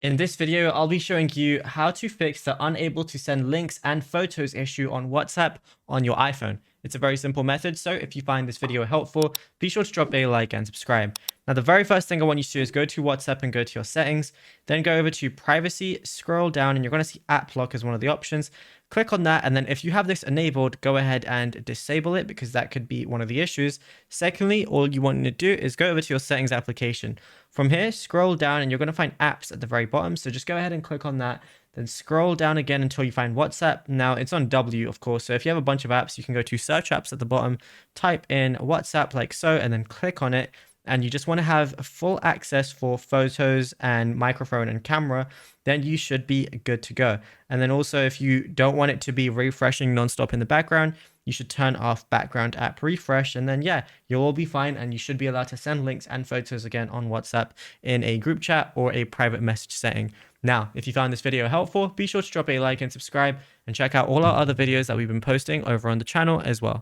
In this video, I'll be showing you how to fix the unable to send links and photos issue on WhatsApp on your iPhone. It's a very simple method, so if you find this video helpful, be sure to drop a like and subscribe. Now, the very first thing I want you to do is go to WhatsApp and go to your settings, then go over to privacy, scroll down, and you're going to see app lock as one of the options. Click on that, and then if you have this enabled, go ahead and disable it because that could be one of the issues. Secondly, all you want to do is go over to your settings application. From here, scroll down and you're going to find apps at the very bottom. So just go ahead and click on that. Then scroll down again until you find WhatsApp. Now it's on W, of course. So if you have a bunch of apps, you can go to search apps at the bottom, type in WhatsApp like so, and then click on it. And you just want to have full access for photos and microphone and camera, then you should be good to go. And then also, if you don't want it to be refreshing nonstop in the background, you should turn off background app refresh. And then, yeah, you'll all be fine. And you should be allowed to send links and photos again on WhatsApp in a group chat or a private message setting. Now, if you found this video helpful, be sure to drop a like and subscribe and check out all our other videos that we've been posting over on the channel as well.